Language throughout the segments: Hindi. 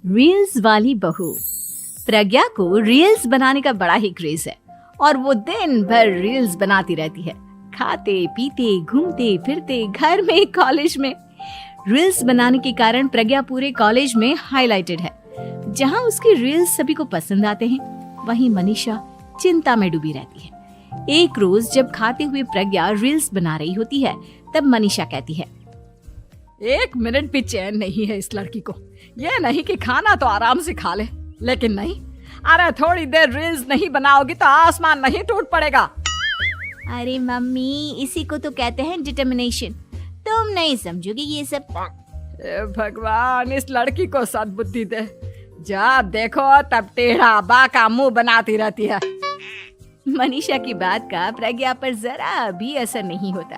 रील्स वाली बहू। प्रज्ञा को रील्स बनाने का बड़ा ही क्रेज है और वो दिन भर रील्स बनाती रहती है। खाते पीते घूमते फिरते घर में कॉलेज में रील्स बनाने के कारण प्रज्ञा पूरे कॉलेज में हाईलाइटेड है। जहां उसकी रील्स सभी को पसंद आते हैं, वहीं मनीषा चिंता में डूबी रहती है। एक रोज जब खाते हुए प्रज्ञा रील्स बना रही होती है, तब मनीषा कहती है, 1 मिनट भी चैन नहीं है इस लड़की को। ये नहीं कि खाना तो आराम से खा ले, लेकिन नहीं, अरे थोड़ी देर रील्स नहीं बनाओगी तो आसमान नहीं टूट पड़ेगा। अरे मम्मी, इसी को तो कहते हैं डिटर्मिनेशन। तुम नहीं समझोगे ये सब। भगवान, इस लड़की को सद्बुद्धि दे। जब देखो तब टेढ़ा बाका मुंह बनाती रहती है। मनीषा की बात का प्रज्ञा पर जरा भी असर नहीं होता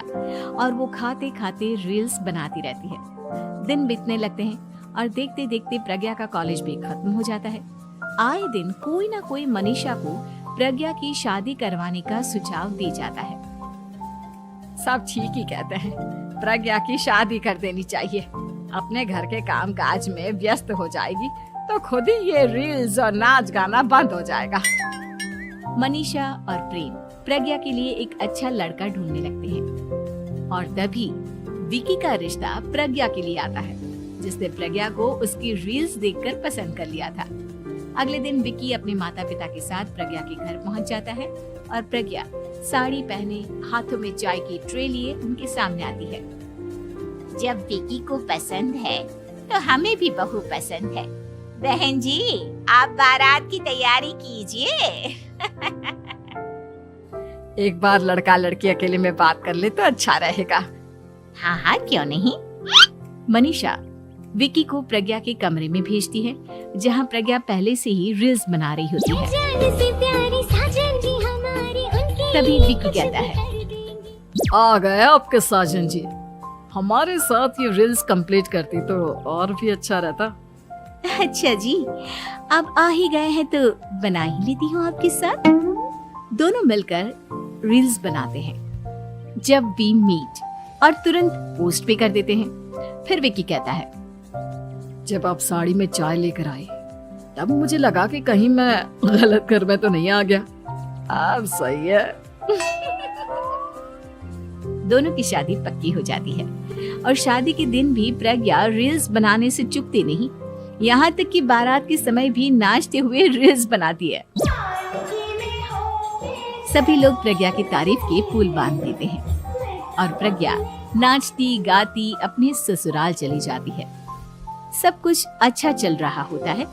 और वो खाते खाते रील्स बनाती रहती है। दिन बीतने लगते हैं और देखते देखते प्रज्ञा का कॉलेज भी खत्म हो जाता है। आए दिन कोई ना कोई मनीषा को प्रज्ञा की शादी करवाने का सुझाव दे जाता है। सब ठीक ही कहते हैं, प्रज्ञा की शादी कर देनी चाहिए। अपने घर के काम काज में व्यस्त हो जाएगी तो खुद ही ये रील्स और नाच गाना बंद हो जाएगा। मनीषा और प्रेम प्रज्ञा के लिए एक अच्छा लड़का ढूंढने लगते हैं और तभी विकी का रिश्ता प्रज्ञा के लिए आता है, जिसने प्रज्ञा को उसकी रील्स देखकर पसंद कर लिया था। अगले दिन विकी अपने माता पिता के साथ प्रज्ञा के घर पहुंच जाता है और प्रज्ञा साड़ी पहने हाथों में चाय की ट्रे लिए उनके सामने आती है। जब विकी को पसंद है तो हमें भी बहू पसंद है। बहन जी, आप बारात की तैयारी कीजिए। एक बार लड़का लड़की अकेले में बात कर ले तो अच्छा रहेगा। हाँ हाँ, क्यों नहीं। मनीषा विकी को प्रज्ञा के कमरे में भेजती है, जहां प्रज्ञा पहले से ही रील्स बना रही होती है। तभी विकी कहता है, आ गए आपके साजन जी। हमारे साथ ये रील्स कंप्लीट करती तो और भी अच्छा रहता। अच्छा जी, अब आ ही गए हैं तो बना ही लेती हूँ आपके साथ। दोनों मिलकर रील्स बनाते हैं। जब वी मीट और तुरंत पोस्ट भी कर देते हैं। फिर विकी कहता है, जब आप साड़ी में चाय लेकर आए तब मुझे लगा कि कहीं मैं गलत घर में तो नहीं आ गया। अब सही है। दोनों की शादी पक्की हो जाती है और शादी के दिन भी प्रज्ञा रील्स बनाने से चूकती नहीं। यहाँ तक कि बारात के समय भी नाचते हुए रील्स बनाती है। सभी लोग प्रज्ञा की तारीफ के पुल बांध देते हैं और प्रज्ञा नाचती गाती अपने ससुराल चली जाती है। सब कुछ अच्छा चल रहा होता है।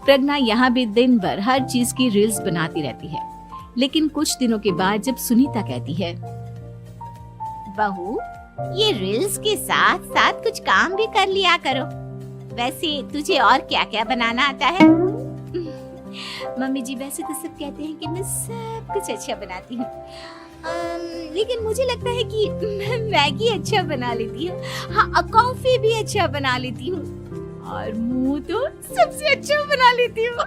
प्रज्ञा यहाँ भी दिन भर हर चीज की रील्स बनाती रहती है। लेकिन कुछ दिनों के बाद जब सुनीता कहती है, बहू, ये रील्स के साथ साथ कुछ काम भी कर लिया करो। वैसे तुझे और क्या क्या बनाना आता है? मम्मी जी, वैसे तो सब कहते हैं कि मैं सब कुछ अच्छा बनाती हूँ, लेकिन मुझे लगता है कि मैं मैगी अच्छा बना लेती हूँ। हाँ, कॉफी भी अच्छा बना लेती हूँ और मुंह तो सबसे अच्छा बना लेती हूँ।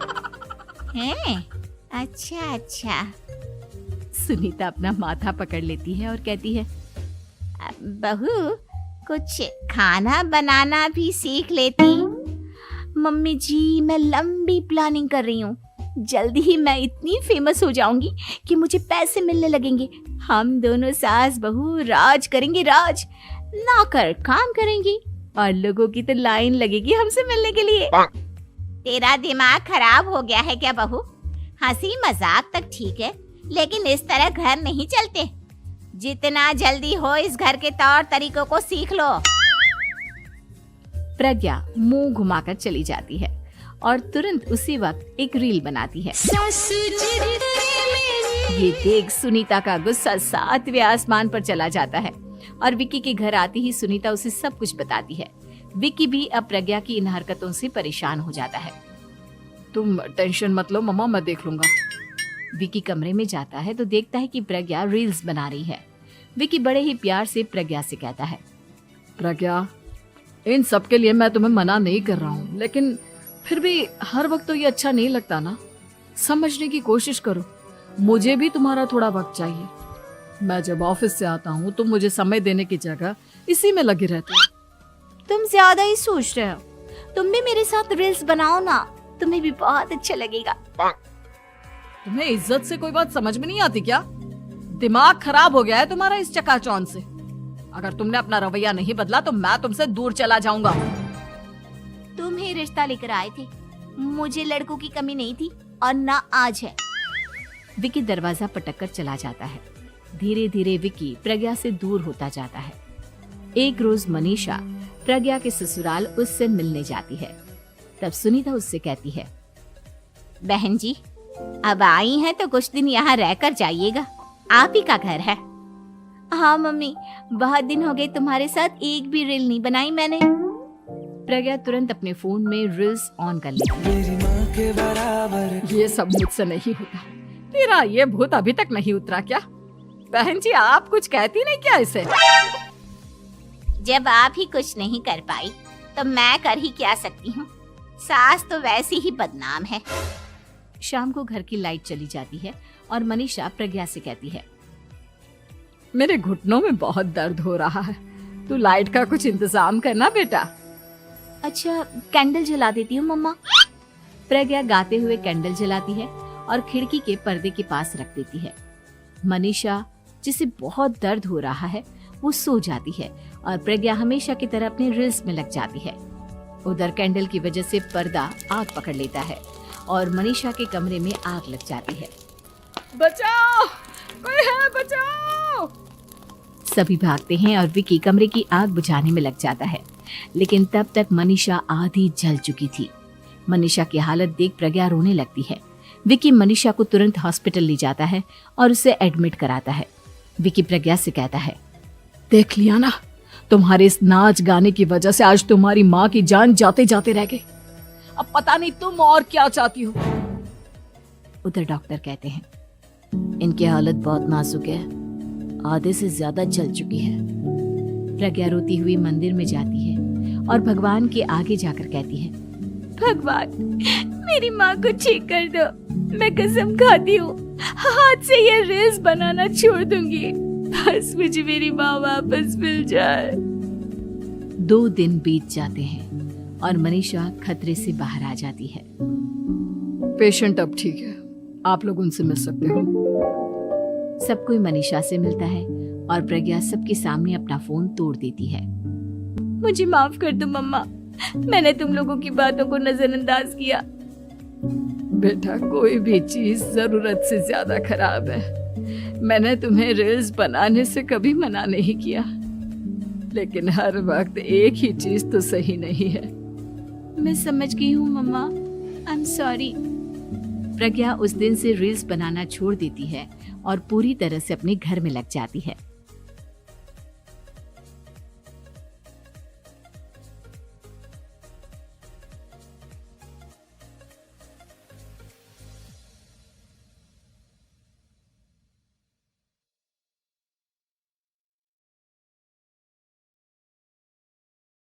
हैं? अच्छा अच्छा। सुनीता अपना माथा पकड़ लेती है और कहती है, बहू, कुछ खाना बनाना भी सीख लेती। मम्मी जी, मैं लंबी प्लानिंग कर रही हूँ। जल्दी ही मैं इतनी फेमस हो जाऊंगी कि मुझे पैसे मिलने लगेंगे। हम दोनों सास बहू राज करेंगे, राज नौकर काम करेंगे और लोगों की तो लाइन लगेगी हमसे मिलने के लिए। तेरा दिमाग खराब हो गया है क्या बहू? हंसी मजाक तक ठीक है, लेकिन इस तरह घर नहीं चलते। जितना जल्दी हो इस घर के तौर तरीकों को सीख लो। प्रज्ञा मुंह घुमाकर चली जाती है और तुरंत उसी वक्त एक रील बनाती है। ये देख सुनीता का गुस्सा 7वें आसमान पर चला जाता है और विकी के घर आती ही सुनीता उसे सब कुछ बताती है। विकी भी अब प्रज्ञा की इन हरकतों से परेशान हो जाता है। तुम टेंशन मत लो मम्मा, मैं देख लूंगा। विकी कमरे में जाता है तो देखता है कि प्रज्ञा रील्स बना रही है। विकी बड़े ही प्यार से प्रज्ञा से कहता है, प्रज्ञा, इन सब के लिए मैं तुम्हें मना नहीं कर रहा हूँ, लेकिन फिर भी हर वक्त तो ये अच्छा नहीं लगता ना। समझने की कोशिश करो, मुझे भी तुम्हारा थोड़ा वक्त चाहिए। मैं जब ऑफिस से आता हूँ तो मुझे समय देने की जगह इसी में लगी रहती है। तुम ज्यादा ही सोच रहे हो। तुम भी मेरे साथ रील्स बनाओ ना, तुम्हें भी बहुत अच्छा लगेगा। तुम्हें इज्जत से कोई बात समझ में नहीं आती क्या? दिमाग खराब हो गया है तुम्हारा इस चकाचौंध से। अगर तुमने अपना रवैया नहीं बदला तो मैं तुमसे दूर चला जाऊंगा। तुम ही रिश्ता लेकर आए थे, मुझे लड़कों की कमी नहीं थी और ना आज है। विकी दरवाजा पटक कर चला जाता है। धीरे धीरे विकी प्रज्ञा से दूर होता जाता है। एक रोज मनीषा प्रज्ञा के ससुराल उससे मिलने जाती है। तब सुनीता उससे कहती है, बहन जी, अब आई हैं तो कुछ दिन यहाँ रहकर जाइएगा, आप ही का घर है। हाँ मम्मी, बहुत दिन हो गए तुम्हारे साथ एक भी रील नहीं बनाई मैंने। प्रज्ञा तुरंत अपने फोन में रील्स ऑन कर लेती है। ये सब मुझसे नहीं होता। तेरा ये भूत अभी तक नहीं उतरा क्या? बहन जी, आप कुछ कहती नहीं क्या इसे? जब आप ही कुछ नहीं कर पाई तो मैं कर ही क्या सकती हूँ। सास तो वैसी ही बदनाम है। शाम को घर की लाइट चली जाती है और मनीषा प्रज्ञा से कहती है, मेरे घुटनों में बहुत दर्द हो रहा है, तू लाइट का कुछ इंतजाम करना बेटा। अच्छा, कैंडल जला देती हूँ मम्मा। प्रज्ञा गाते हुए कैंडल जलाती है और खिड़की के पर्दे के पास रख देती है। मनीषा, जिसे बहुत दर्द हो रहा है, वो सो जाती है और प्रज्ञा हमेशा की तरह अपने रील्स में लग जाती है। उधर कैंडल की वजह से पर्दा आग पकड़ लेता है और मनीषा के कमरे में आग लग जाती है। बचाओ, कोई है, बचाओ। सभी भागते हैं और विकी कमरे की आग बुझाने में लग जाता है, लेकिन तब तक मनीषा आधी जल चुकी थी। मनीषा की हालत देख प्रज्ञा रोने लगती है। विकी मनीषा को तुरंत हॉस्पिटल ले जाता है और उसे एडमिट कराता है। विकी प्रज्ञा से कहता है, देख लिया ना, तुम्हारे इस नाच गाने की वजह से आज तुम्हारी माँ की जान जाते जाते रह गई। अब पता नहीं तुम और क्या चाहती हो। उधर डॉक्टर कहते हैं, इनकी हालत बहुत नाजुक है, आधे से ज्यादा जल चुकी है। प्रज्ञा रोती हुई मंदिर में जाती है और भगवान के आगे जाकर कहती है, भगवान, मेरी माँ को ठीक कर दो। मैं कसम खाती हूँ, हाथ से ये रील्स बनाना छोड़ दूंगी। बस मुझे मेरी माँ वापस मिल जाए। 2 दिन बीत जाते हैं और मनीषा खतरे से बाहर आ जाती है। पेशेंट अब ठीक है, आप लोग उनसे मिल सकते हो। सब कोई मनीषा से मिलता है और प्रज्ञा सबके सामने अपना फोन तोड़ देती है। मुझे माफ कर दो मम्मा, मैंने तुम लोगों की बातों को नजरअंदाज किया। बेटा, कोई भी चीज जरूरत से ज्यादा खराब है। मैंने तुम्हें रील्स बनाने से कभी मना नहीं किया, लेकिन हर वक्त एक ही चीज तो सही नहीं है। मैं समझ गई हूँ मम्मा, आई एम सॉरी। प्रज्ञा उस दिन से रील्स बनाना छोड़ देती है और पूरी तरह से अपने घर में लग जाती है।